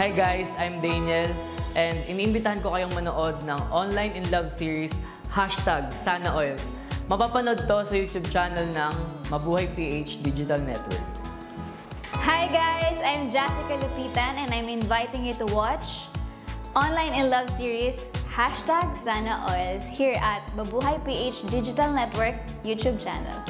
Hi guys, I'm Daniel and iniimbitahan ko kayong manood ng Online in Love series #SanaOil. Mapapanood to sa YouTube channel ng Mabuhay PH Digital Network. Hi guys, I'm Jessica Lupitan and I'm inviting you to watch Online in Love series #SanaOil here at Mabuhay PH Digital Network YouTube channel.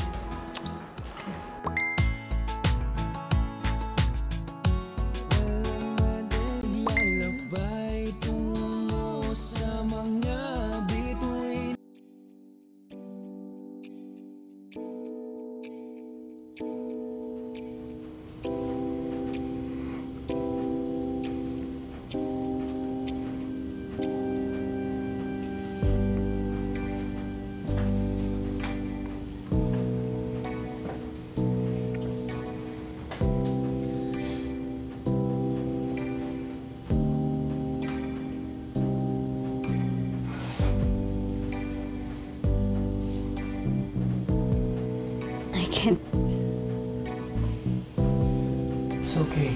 It's okay.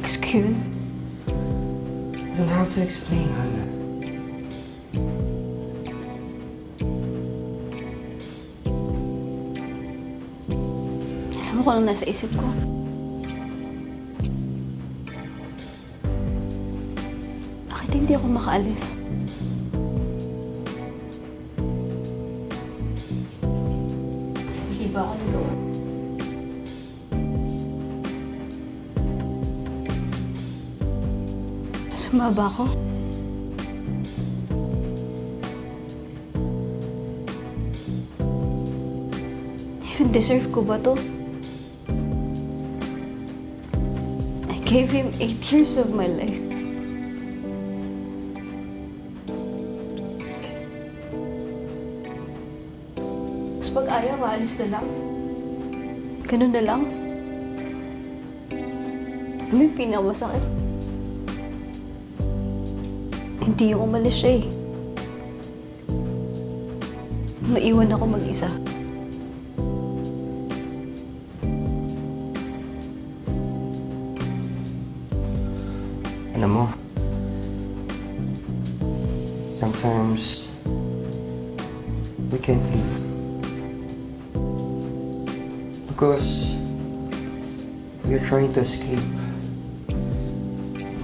Excuse? You don't have to explain, Hannah. Alam mo kung ano nasa isip ko? Bakit hindi ako makaalis? Hindi ba ako nagawa? Masama ba ako? Even deserve ko ba to? I gave him 8 years of my life. Tapos pag ayaw, maalis na lang. Ganun na lang. Ano yung pinakamasakit? Hindi yung umalis siya eh. Naiwan ako mag-isa. Alam mo, sometimes we can't leave because we're trying to escape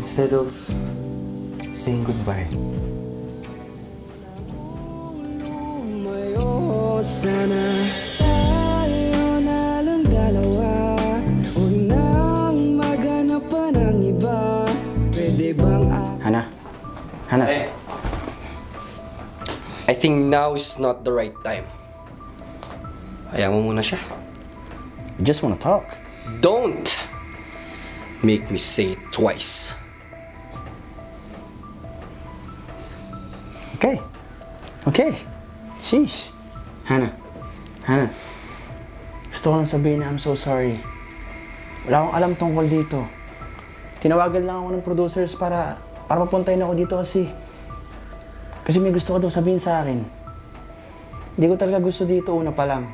instead of saying goodbye. Sana tayo na lang dalawa, huwag nang maghanap pa ng iba. Pwede bang Hannah? Hannah? Hey. I think now is not the right time. Hayaan mo muna siya. I just wanna talk. Don't make me say it twice. Okay. Okay. Sheesh. Hannah. Hannah. Gusto ko lang sabihin na I'm so sorry. Wala akong alam tungkol dito. Tinawagan lang ako ng producers para mapuntahin ako dito kasi may gusto ko daw sabihin sa akin. Hindi ko talaga gusto dito una pa lang.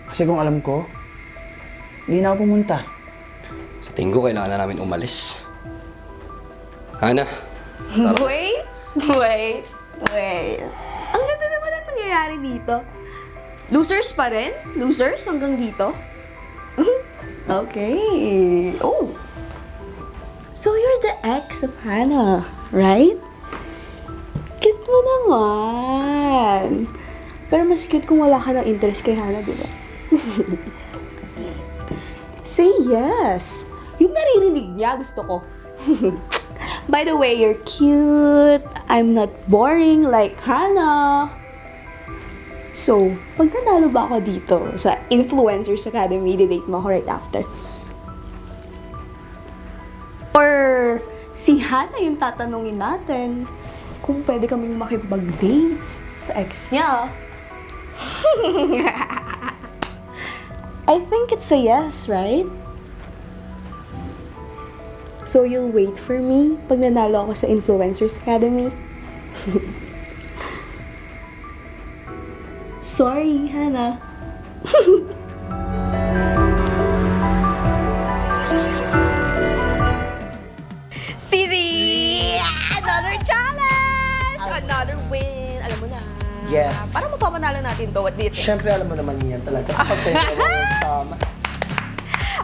Kasi kung alam ko, hindi na ako pumunta. Sa tingin ko, kailangan na namin umalis. Hannah, tara. Wait. Ang ganda naman ang nangyayari dito. Losers pa rin? Losers hanggang dito? Okay. Oh. So you're the ex of Hannah, right? Cute mo naman. Pero mas cute kung wala ka ng interest kay Hannah, di ba? Say yes. Yung naririnig niya, gusto ko. By the way, you're cute. I'm not boring like Hannah. So, pag nanalo ba ako dito sa Influencers Academy, di-date mo ako right after? Or si Hannah yung tatanungin natin kung pwede kaming makipag-date sa ex niya. I think it's a yes, right? So you'll wait for me pag nanalo ako sa Influencers Academy? Sorry, Hannah. natin to. What do you think? Siyempre, alam mo naman yan talaga. Kapag tayo tama.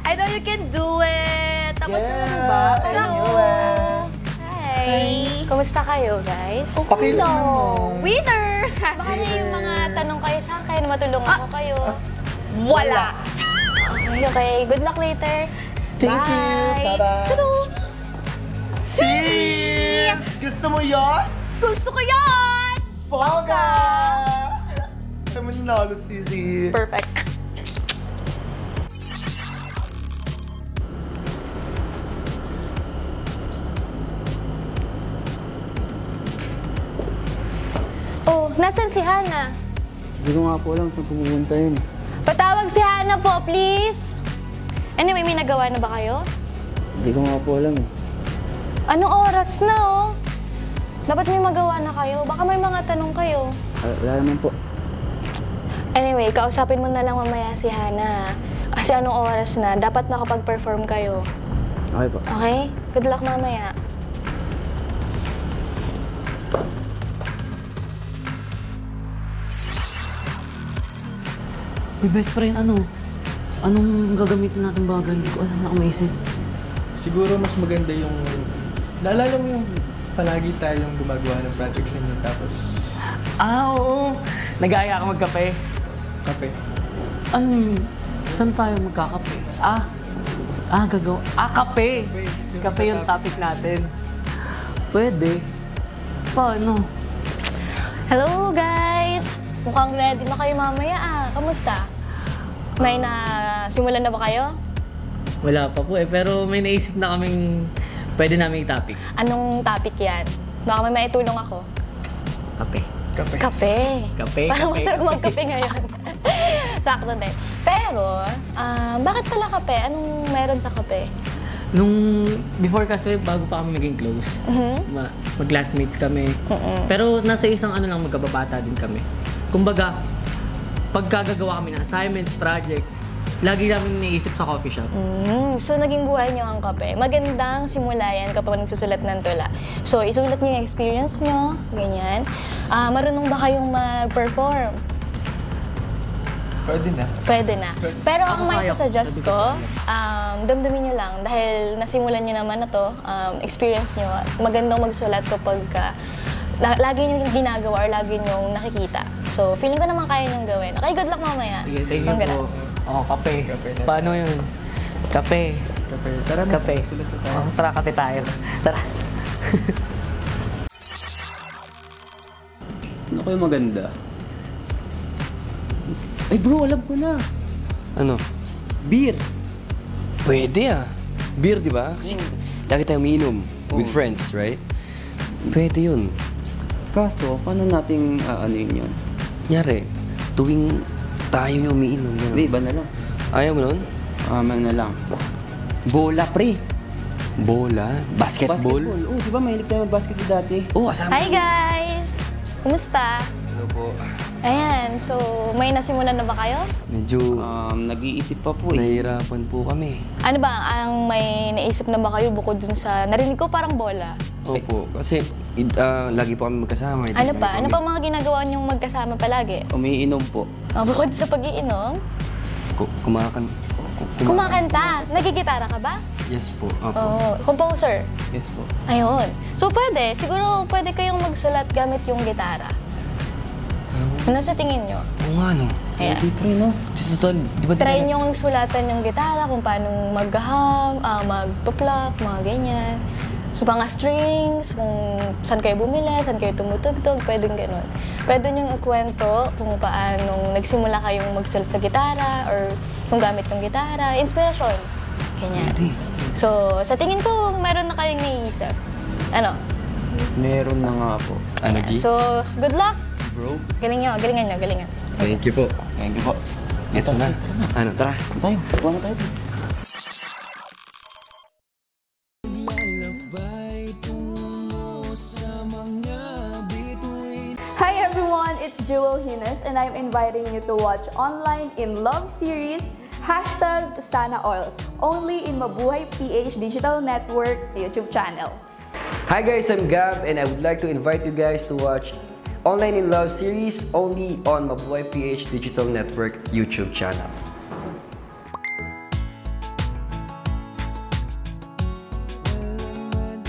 I know you can do it! Tapos ano ba? Pero, hi! Kumusta kayo, guys? Okay lang naman. Winner! Baka na yung mga tanong kayo sa akin, matulungan ko kayo. Wala! Okay. Good luck later. Thank you. Bye-bye. Toodles! Sis! Gusto mo yun? Gusto ko yan! Bongga! Alam mo nanalo, Sisi. Perfect. Oh, nasan si Hana? Hindi ko nga po alam saan pupunta yun. Patawag si Hana po, please. Anyway, may nagawa na ba kayo? Hindi ko nga po alam eh. Anong oras na, oh? Dapat may magawa na kayo. Baka may mga tanong kayo. Wala naman po. Anyway, kausapin mo na lang mamaya si Hana. Kasi anong oras na, dapat nakapag-perform kayo. Okay po. Okay? Good luck mamaya. May best friend, anong gagamitin natin bagay? Hindi ko alam na kumaisip. Siguro mas maganda yung... Naalala mo yung palagi tayong gumagawa ng projects ninyo tapos Oo! Nag-aaya ka magkape. kape. Saan tayo magkakape? Gagawa. Kape! Kape yung topic natin. Pwede. Paano? Hello, guys! Mukhang ready na kayo mamaya, Kamusta? May simulan na ba kayo? Wala pa po pero may naisip na kaming pwede namin i-topic. Anong topic yan? Baka may maitulong ako. Kape. Kape. Kape. Kape, Parang kape, masarap kape. magkape ngayon. Sakto din. Pero, bakit pala kape? Anong meron sa kape? Before kasi, bago pa kami naging close, Mhm. mag-classmates kami. Pero nasa isang lang, magkababata din kami. Kumbaga, pagkagagawa kami ng assignments, project, lagi namin iniisip sa coffee shop. So, naging buhay niyo ang kape. Magandang simula yan kapag nagsusulat ng tula. So, isulat niyo yung experience niyo, ganyan. Marunong ba kayong mag-perform? Pwede na. Pwede na. Pero ang may kaya ko. sasuggest ko, damdamin nyo lang. Dahil nasimulan nyo naman na to, experience nyo, magandang magsulat kapag lagi nyo ginagawa or lagi nyo nakikita. So, feeling ko naman kaya nyo gawin. Okay, good luck mamaya. Sige, thank you po. Congrats. Kape. Kape na. Paano yun? Kape. Kape. Tara na. Kape. Sulat na tayo. Tara, kape tayo. Tara. Ano kayo maganda? Ay bro, alam ko na. Ano? Beer. Pwede Beer, di ba? Kasi lagi tayong umiinom with friends, right? Pwede yun. Kaso, paano nating yun yun? Nyari, tuwing tayo yung umiinom, Hindi, gano'n. iba na lang. Ayaw mo nun? Na lang. Bola, pre. Bola? Basketball? Oo, di ba mahilig tayo mag-basketball dati? Oo, kasama. Hi guys! Kumusta? Hello po. Ayan, so may nasimulan na ba kayo? Medyo Nag-iisip pa po eh. nahihirapan po kami. Ano ba, ang may naisip na ba kayo bukod dun sa, narinig ko parang bola. Opo, kasi lagi po kami magkasama. Ano pa? Ano pa mga ginagawa niyong magkasama palagi? Umiinom po. Bukod sa pag-iinom, kumakanta. Nagigitara ka ba? Yes po, opo. Oo. Composer. Yes po. Ayun. So pwede. Siguro pwede kayong magsulat gamit yung gitara. Ano sa tingin nyo? Oo nga, no. Ayan. Di pre, no? Kasi total, di ba Try nyo sulatan yung gitara kung paano mag-hum, magpa-pluck, mga ganyan. So mga strings, kung saan kayo bumili, saan kayo tumutugtog, pwedeng ganun. Pwede nyo ikwento kung paano nagsimula kayong magsulat sa gitara or kung gamit yung gitara. Inspirasyon. Ganyan. So, sa tingin ko, meron na kayong naiisip. Ano? Meron na nga po. Ano, G? So, good luck! Bro. Galingan nyo. Thank you po. Thank you po. Gets mo na. Ano, tara. Tayo, buwan na tayo. Hi everyone, it's Jewel Hines and I'm inviting you to watch Online in Love series #Sana Oils, only in Mabuhay PH Digital Network YouTube channel. Hi guys, I'm Gab and I would like to invite you guys to watch Online in Love series only on Mabuhay PH Digital Network YouTube channel.